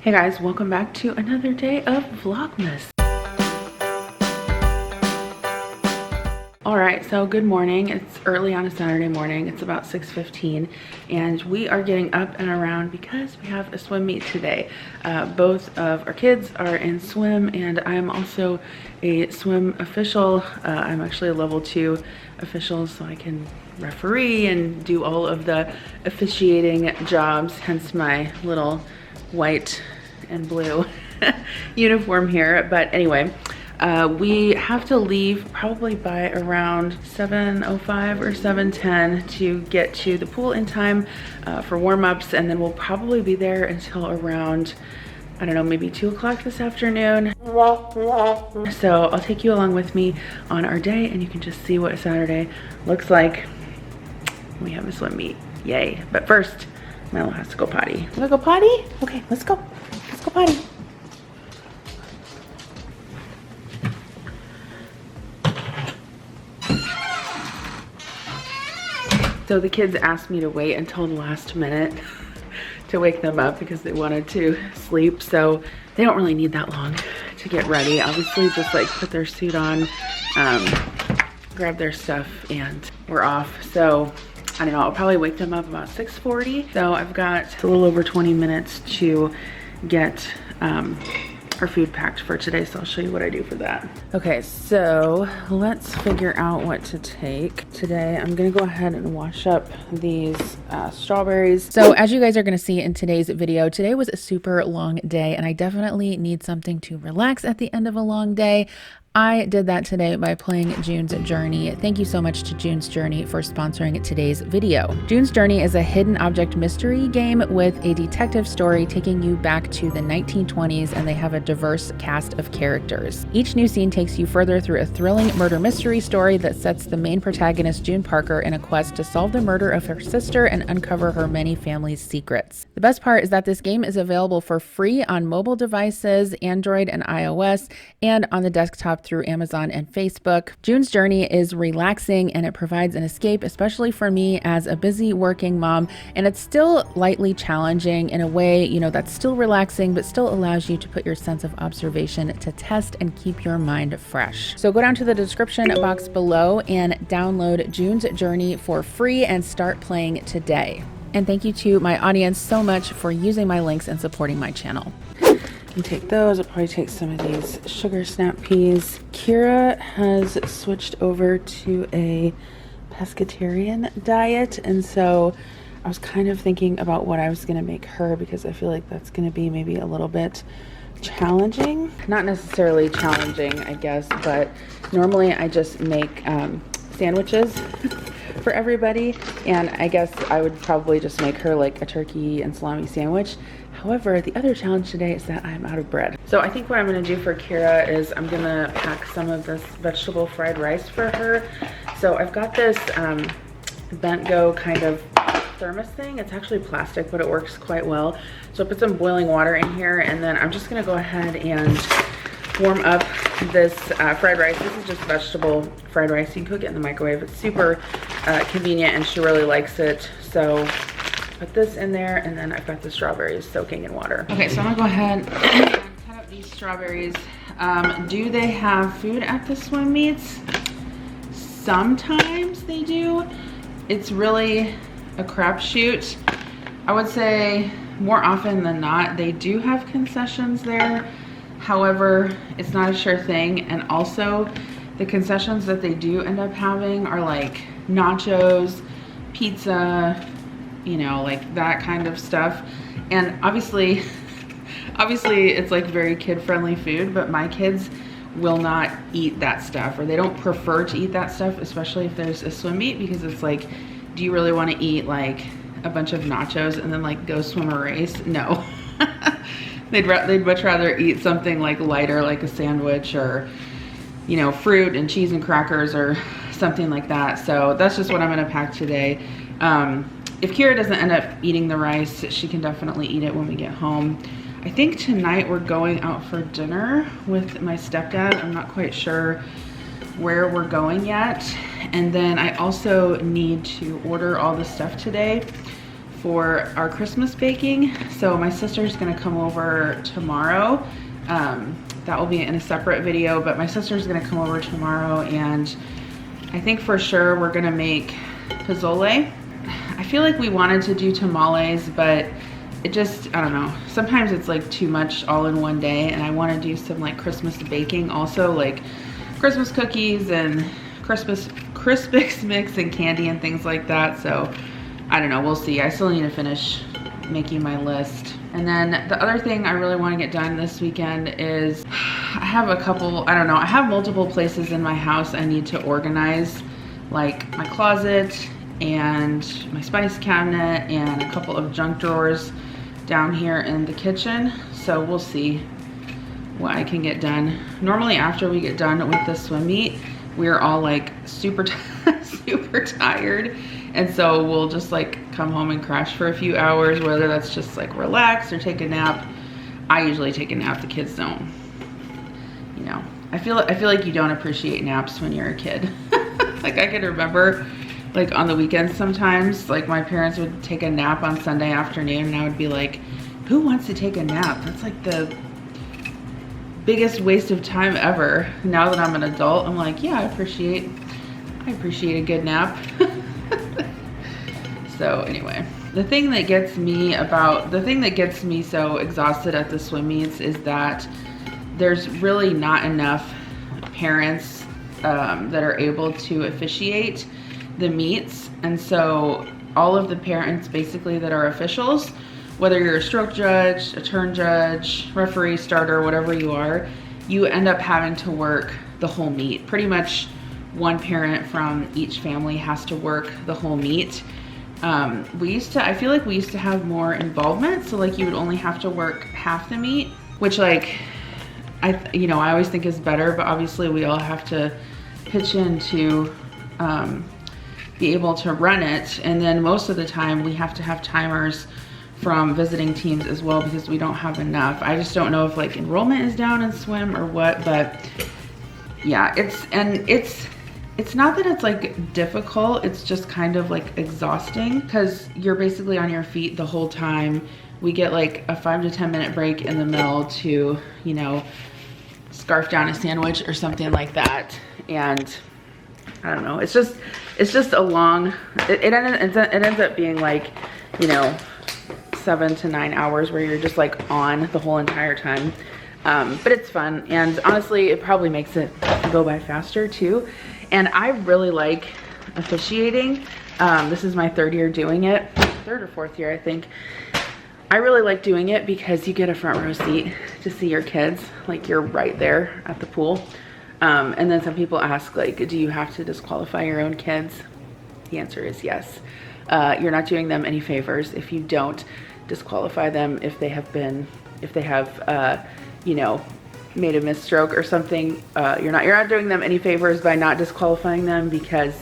Hey guys, welcome back to another day of Vlogmas. All right, so good morning. It's early on a Saturday morning. It's about 6:15 and we are getting up and around because we have a swim meet today. Both of our kids are in swim and I'm also a swim official. I'm actually a level 2 official, so I can referee and do all of the officiating jobs, hence my little white and blue uniform here. But anyway, we have to leave probably by around 7:05 or 7:10 to get to the pool in time for warm-ups, and then we'll probably be there until around, I don't know, maybe 2 o'clock this afternoon. So I'll take you along with me on our day and you can just see what a Saturday looks like. We have a swim meet, yay. But first, Milo has to go potty. Wanna go potty? Okay, let's go. Let's go potty. So the kids asked me to wait until the last minute to wake them up because they wanted to sleep. So they don't really need that long to get ready. Obviously, just like put their suit on, grab their stuff, and we're off. So I don't know, I'll probably wake them up about 6:40. So I've got a little over 20 minutes to get our food packed for today. So I'll show you what I do for that. Okay, so let's figure out what to take. Today, I'm gonna go ahead and wash up these strawberries. So as you guys are gonna see in today's video, today was a super long day and I definitely need something to relax at the end of a long day. I did that today by playing June's Journey. Thank you so much to June's Journey for sponsoring today's video. June's Journey is a hidden object mystery game with a detective story taking you back to the 1920s, and they have a diverse cast of characters. Each new scene takes you further through a thrilling murder mystery story that sets the main protagonist, June Parker, in a quest to solve the murder of her sister and uncover her many family's secrets. The best part is that this game is available for free on mobile devices, Android and iOS, and on the desktop through Amazon and Facebook. June's Journey is relaxing and it provides an escape, especially for me as a busy working mom, and it's still lightly challenging in a way, you know, that's still relaxing but still allows you to put your sense of observation to test and keep your mind fresh. So go down to the description box below and download June's Journey for free and start playing today. And thank you to my audience so much for using my links and supporting my channel. And take those. I'll probably take some of these sugar snap peas. Kira has switched over to a pescatarian diet, and so I was kind of thinking about what I was going to make her, because I feel like that's going to be maybe a little bit challenging. Not necessarily challenging, I guess, but normally I just make sandwiches for everybody, and I guess I would probably just make her like a turkey and salami sandwich. However, the other challenge today is that I'm out of bread. So I think what I'm gonna do for Kira is I'm gonna pack some of this vegetable fried rice for her. So I've got this bent go kind of thermos thing. It's actually plastic, but it works quite well. So I put some boiling water in here, and then I'm just gonna go ahead and warm up this fried rice. This is just vegetable fried rice. You can cook it in the microwave. It's super convenient and she really likes it. So put this in there, and then I've got the strawberries soaking in water. Okay, so I'm gonna go ahead and cut up these strawberries. Do they have food at the swim meets? Sometimes they do. It's really a crapshoot. I would say more often than not, they do have concessions there. However, it's not a sure thing. And also the concessions that they do end up having are like nachos, pizza, you know, like that kind of stuff. And obviously it's like very kid-friendly food, but my kids will not eat that stuff, or they don't prefer to eat that stuff, especially if there's a swim meet, because it's like, do you really want to eat like a bunch of nachos and then like go swim a race? No. They'd much rather eat something like lighter, like a sandwich, or, you know, fruit and cheese and crackers or something like that. So that's just what I'm gonna pack today. If Kira doesn't end up eating the rice, she can definitely eat it when we get home. I think tonight we're going out for dinner with my stepdad. I'm not quite sure where we're going yet. And then I also need to order all the stuff today for our Christmas baking. So my sister's gonna come over tomorrow. That will be in a separate video, but my sister's gonna come over tomorrow, and I think for sure we're gonna make pozole. I feel like we wanted to do tamales, but it just, I don't know. Sometimes it's like too much all in one day, and I wanna do some like Christmas baking also, like Christmas cookies and Crispix mix and candy and things like that. So I don't know, we'll see. I still need to finish making my list. And then the other thing I really want to get done this weekend is I have a couple, I don't know, I have multiple places in my house I need to organize, like my closet and my spice cabinet and a couple of junk drawers down here in the kitchen. So we'll see what I can get done. Normally after we get done with the swim meet, we're all like super tired, and so we'll just like come home and crash for a few hours, whether that's just like relax or take a nap. I usually take a nap, the kids don't. You know, I feel like you don't appreciate naps when you're a kid. Like I can remember like on the weekends sometimes, like my parents would take a nap on Sunday afternoon, and I would be like, who wants to take a nap? That's like the biggest waste of time ever. Now that I'm an adult, I'm like, yeah, I appreciate a good nap. So anyway, the thing that gets me so exhausted at the swim meets is that there's really not enough parents that are able to officiate the meets. And so all of the parents basically that are officials, whether you're a stroke judge, a turn judge, referee, starter, whatever you are, you end up having to work the whole meet. Pretty much one parent from each family has to work the whole meet. I feel like we used to have more involvement. So like you would only have to work half the meet, which like, I always think is better, but obviously we all have to pitch in to be able to run it. And then most of the time we have to have timers from visiting teams as well, because we don't have enough. I just don't know if like enrollment is down in swim or what, but yeah, it's not that it's like difficult, it's just kind of like exhausting because you're basically on your feet the whole time. We get like a 5 to 10 minute break in the middle to, you know, scarf down a sandwich or something like that. And I don't know, it's just a long, it ends up being like, you know, 7 to 9 hours where you're just like on the whole entire time. But it's fun, and honestly it probably makes it go by faster too. And I really like officiating. This is my 3rd year doing it, 3rd or 4th year I think. I really like doing it because you get a front row seat to see your kids, like you're right there at the pool. And then some people ask like, do you have to disqualify your own kids? The answer is yes. You're not doing them any favors if you don't disqualify them if they have you know, made a misstroke or something. You're not doing them any favors by not disqualifying them, because,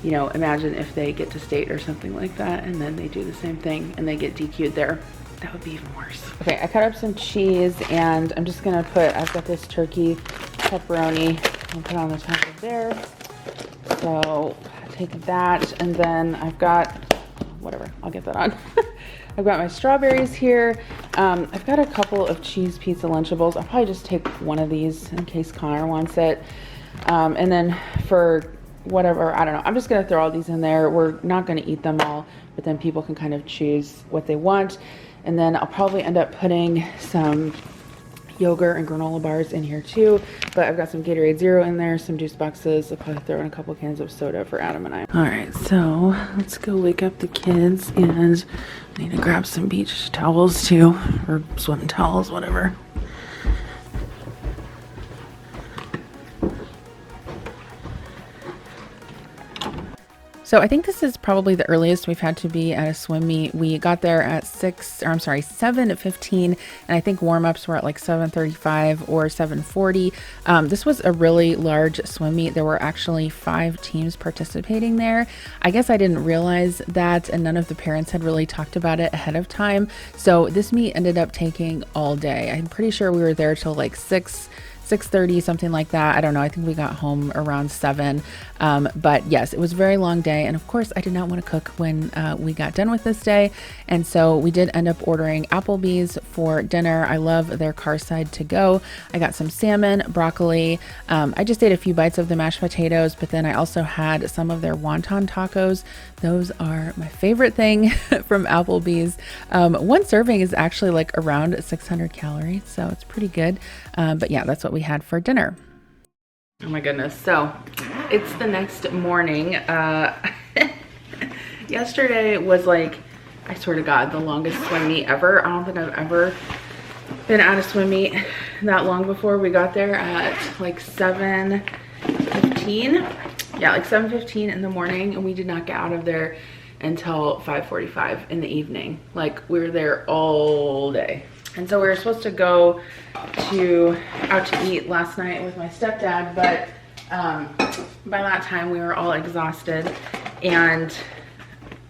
you know, imagine if they get to state or something like that and then they do the same thing and they get DQ'd there. That would be even worse. Okay, I cut up some cheese, and I'm just gonna I've got this turkey pepperoni, I'll put on the top of there. So take that, and then I've got, whatever, I'll get that on. I've got my strawberries here. I've got a couple of cheese pizza Lunchables. I'll probably just take one of these in case Connor wants it. And then for whatever, I don't know, I'm just gonna throw all these in there. We're not gonna eat them all, but then people can kind of choose what they want. And then I'll probably end up putting some yogurt and granola bars in here too, but I've got some Gatorade Zero in there, some juice boxes. I'll probably throw in a couple cans of soda for Adam and I. All right, so let's go wake up the kids, and I need to grab some beach towels too, or swim towels, whatever. So I think this is probably the earliest we've had to be at a swim meet. We got there at 7:15, and I think warm-ups were at like 7:35 or 7:40. This was a really large swim meet. There were actually 5 teams participating there. I guess I didn't realize that, and none of the parents had really talked about it ahead of time. So this meet ended up taking all day. I'm pretty sure we were there till like 6 6:30, something like that. I don't know. I think we got home around 7. But yes, it was a very long day. And of course, I did not want to cook when we got done with this day. And so we did end up ordering Applebee's for dinner. I love their Carside to go. I got some salmon, broccoli. I just ate a few bites of the mashed potatoes, but then I also had some of their wonton tacos. Those are my favorite thing from Applebee's. One serving is actually like around 600 calories, so it's pretty good. But yeah, that's what we had for dinner. Oh my goodness. So it's the next morning. Yesterday was like, I swear to God, the longest swim meet ever. I don't think I've ever been at a swim meet that long before. We got there at like 7:15. Yeah, like 7:15 in the morning, and we did not get out of there until 5:45 in the evening. Like, we were there all day. And so we were supposed to go out to eat last night with my stepdad, but by that time we were all exhausted, and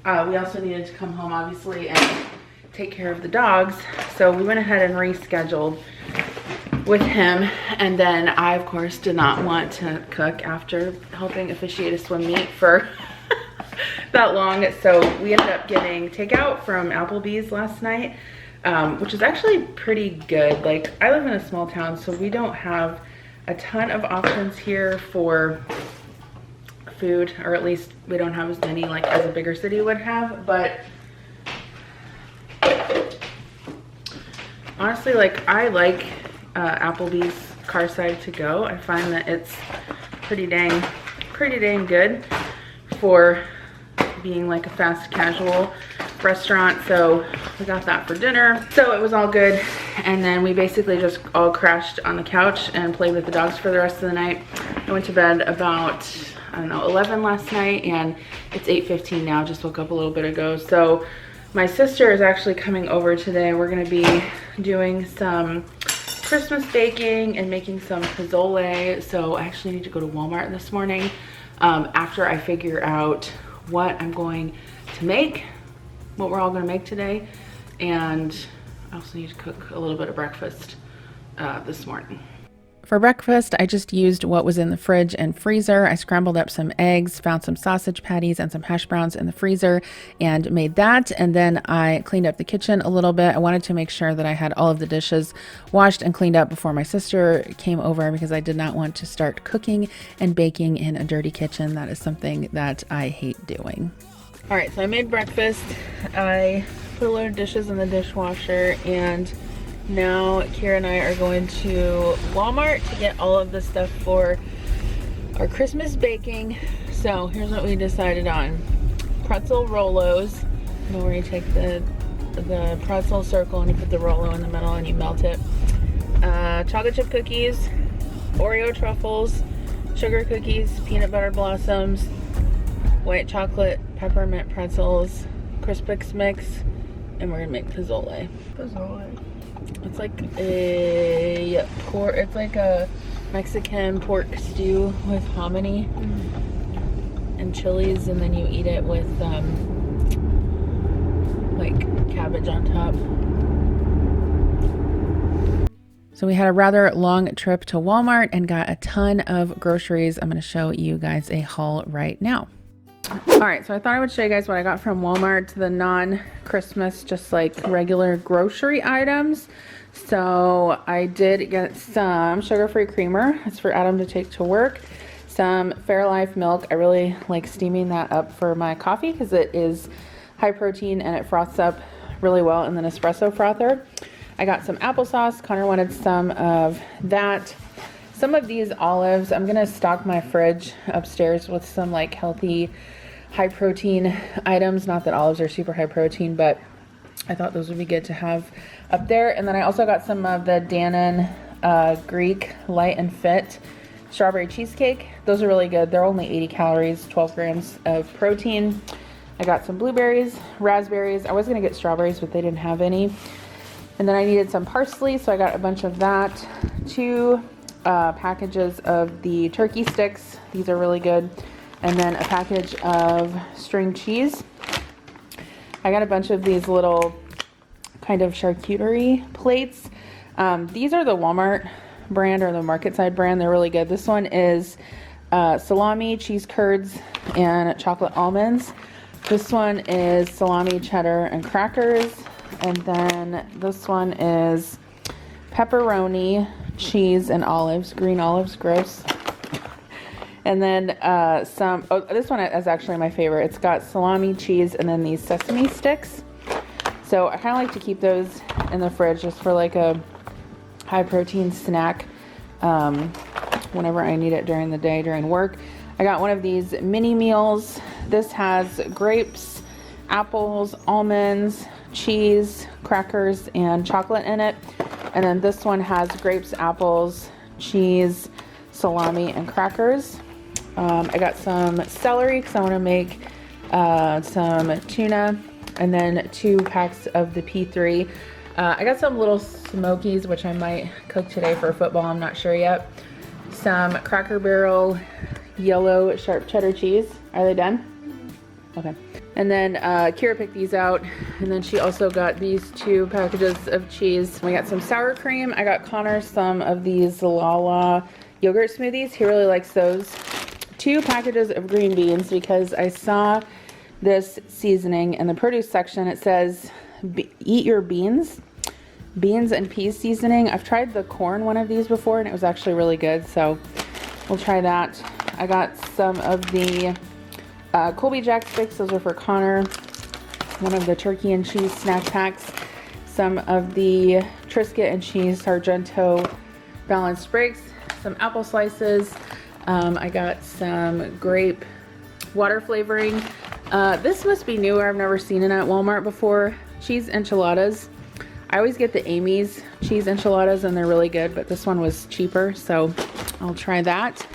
we also needed to come home, obviously, and take care of the dogs. So we went ahead and rescheduled with him. And then I, of course, did not want to cook after helping officiate a swim meet for that long. So we ended up getting takeout from Applebee's last night, which is actually pretty good. Like, I live in a small town, so we don't have a ton of options here for food, or at least we don't have as many like as a bigger city would have. But honestly, like, I like Applebee's Carside to go. I find that it's pretty dang good for being like a fast casual restaurant. So we got that for dinner. So it was all good. And then we basically just all crashed on the couch and played with the dogs for the rest of the night. I went to bed about, I don't know, 11 last night, and it's 8:15 now. Just woke up a little bit ago. So my sister is actually coming over today. We're gonna be doing some Christmas baking and making some pozole. So I actually need to go to Walmart this morning after I figure out what I'm going to make, what we're all gonna make today. And I also need to cook a little bit of breakfast this morning. For breakfast, I just used what was in the fridge and freezer. I scrambled up some eggs, found some sausage patties and some hash browns in the freezer, and made that. And then I cleaned up the kitchen a little bit. I wanted to make sure that I had all of the dishes washed and cleaned up before my sister came over, because I did not want to start cooking and baking in a dirty kitchen. That is something that I hate doing. All right, so I made breakfast. I put a load of dishes in the dishwasher, and now Kira and I are going to Walmart to get all of the stuff for our Christmas baking. So here's what we decided on. Pretzel Rolos, you know, where you take the pretzel circle and you put the Rolo in the middle and you melt it. Chocolate chip cookies, Oreo truffles, sugar cookies, peanut butter blossoms, white chocolate peppermint pretzels, Crispix mix, and we're gonna make pozole. It's like a Mexican pork stew with hominy and chilies, and then you eat it with like cabbage on top. So we had a rather long trip to Walmart and got a ton of groceries. I'm going to show you guys a haul right now. All right, so I thought I would show you guys what I got from Walmart, the non-Christmas, just like regular grocery items. So I did get some sugar-free creamer. It's for Adam to take to work. Some Fairlife milk. I really like steaming that up for my coffee because it is high protein and it froths up really well in the Nespresso frother. I got some applesauce. Connor wanted some of that. Some of these olives. I'm gonna stock my fridge upstairs with some like healthy high protein items. Not that olives are super high protein, but I thought those would be good to have up there. And then I also got some of the Dannon Greek Light and Fit strawberry cheesecake. Those are really good. They're only 80 calories, 12 grams of protein. I got some blueberries, raspberries. I was gonna get strawberries, but they didn't have any. And then I needed some parsley, so I got a bunch of that. 2 packages of the turkey sticks. These are really good. And then a package of string cheese. I got a bunch of these little kind of charcuterie plates. These are the Walmart brand or the Market Side brand. They're really good. This one is salami, cheese curds, and chocolate almonds. This one is salami, cheddar, and crackers. And then this one is pepperoni, cheese, and olives. Green olives, gross. And then this one is actually my favorite. It's got salami, cheese, and then these sesame sticks. So I kind of like to keep those in the fridge just for like a high protein snack whenever I need it during the day, during work. I got one of these mini meals. This has grapes, apples, almonds, cheese, crackers, and chocolate in it. And then this one has grapes, apples, cheese, salami, and crackers. I got some celery because I want to make some tuna, and then 2 packs of the P3. I got some little Smokies, which I might cook today for football. I'm not sure yet. Some Cracker Barrel yellow sharp cheddar cheese. Are they done? Okay. And then Kira picked these out, and then she also got these 2 packages of cheese. We got some sour cream. I got Connor some of these Lala yogurt smoothies. He really likes those. 2 packages of green beans because I saw this seasoning in the produce section. It says eat your beans and peas seasoning. I've tried the corn one of these before and it was actually really good, so we'll try that. I got some of the Colby Jack sticks. Those are for Connor. One of the turkey and cheese snack packs. Some of the Triscuit and cheese Sargento balanced breaks. Some apple slices. I got some grape water flavoring. This must be newer. I've never seen it at Walmart before. Cheese enchiladas. I always get the Amy's cheese enchiladas and they're really good, but this one was cheaper, so I'll try that.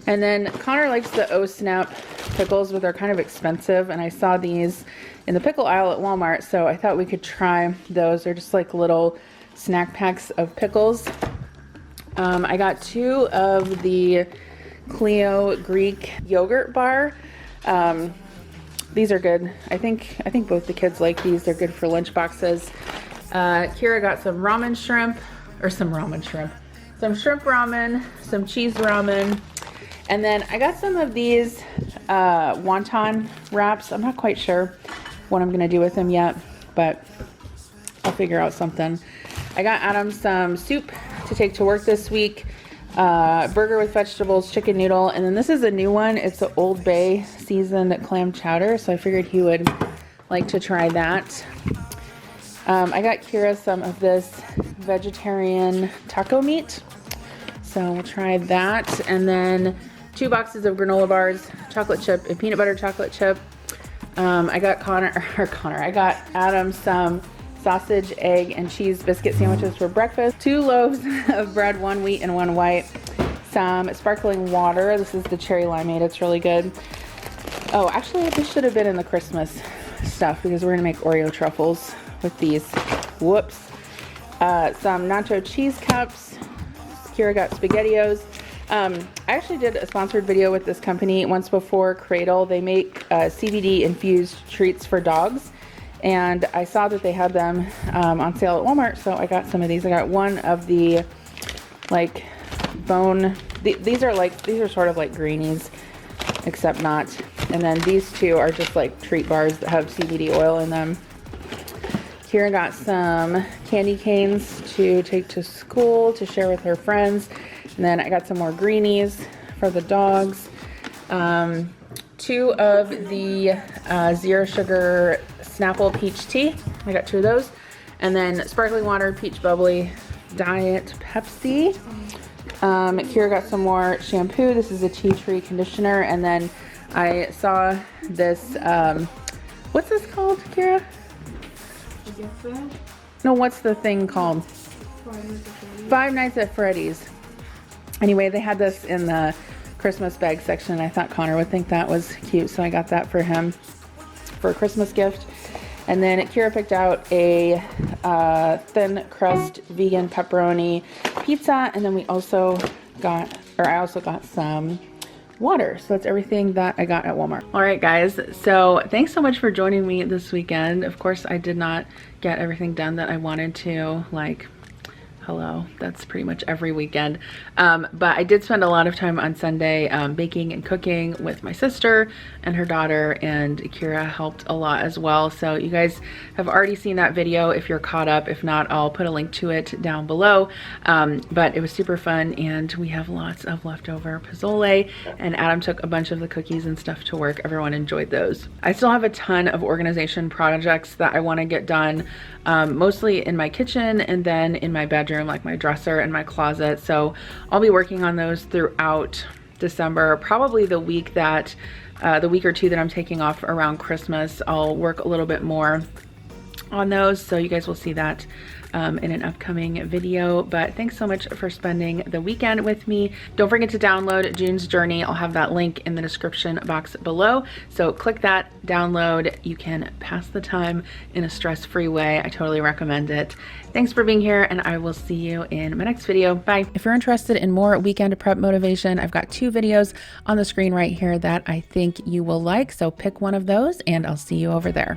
And then Connor likes the Oh Snap pickles, but they're kind of expensive, and I saw these in the pickle aisle at Walmart, so I thought we could try those. They're just like little snack packs of pickles. I got 2 of the Clio Greek yogurt bar. These are good. I think both the kids like these. They're good for lunch boxes. Kira got some ramen shrimp, or some shrimp ramen, some cheese ramen, and then I got some of these wonton wraps. I'm not quite sure what I'm gonna do with them yet, but I'll figure out something. I got Adam some soup to take to work this week. Burger with vegetables, chicken noodle, and then this is a new one. It's the Old Bay seasoned clam chowder, so I figured he would like to try that. I got Kira some of this vegetarian taco meat, so we'll try that. And then 2 boxes of granola bars, chocolate chip and peanut butter chocolate chip. I got I got Adam some sausage, egg, and cheese biscuit sandwiches for breakfast. 2 loaves of bread, 1 wheat and 1 white. Some sparkling water. This is the cherry limeade. It's really good. Oh, actually, this should have been in the Christmas stuff because we're gonna make Oreo truffles with these. Whoops. Some nacho cheese cups. Kira got SpaghettiOs. I actually did a sponsored video with this company once before, Cradle. They make CBD infused treats for dogs, and I saw that they had them on sale at Walmart, so I got some of these. I got 1 of the like bone. These are sort of like greenies, except not. And then these 2 are just like treat bars that have CBD oil in them. Kira got some candy canes to take to school to share with her friends. And then I got some more greenies for the dogs. 2 of the 0 sugar Snapple peach tea. I got 2 of those. And then sparkling water, peach bubbly, diet Pepsi. Kira got some more shampoo. This is a tea tree conditioner. And then I saw this, what's this called, Kira? No, what's the thing called? Five Nights at Freddy's. Anyway, they had this in the Christmas bag section. I thought Connor would think that was cute, so I got that for him for a Christmas gift. And then Kira picked out a thin crust vegan pepperoni pizza, and then I also got some water. So that's everything that I got at Walmart. All right, guys, so thanks so much for joining me this weekend. Of course, I did not get everything done that I wanted to, like Hello, that's pretty much every weekend. But I did spend a lot of time on Sunday baking and cooking with my sister and her daughter, and Kira helped a lot as well. So you guys have already seen that video if you're caught up. If not, I'll put a link to it down below. But it was super fun, and we have lots of leftover pozole, and Adam took a bunch of the cookies and stuff to work. Everyone enjoyed those. I still have a ton of organization projects that I want to get done, mostly in my kitchen and then in my bedroom, like my dresser and my closet. So I'll be working on those throughout December. Probably the week or two that I'm taking off around Christmas, I'll work a little bit more on those. So you guys will see that in an upcoming video. But thanks so much for spending the weekend with me. Don't forget to download June's Journey. I'll have that link in the description box below. So click that, download. You can pass the time in a stress-free way. I totally recommend it. Thanks for being here, and I will see you in my next video. Bye. If you're interested in more weekend prep motivation, I've got 2 videos on the screen right here that I think you will like. So pick one of those, and I'll see you over there.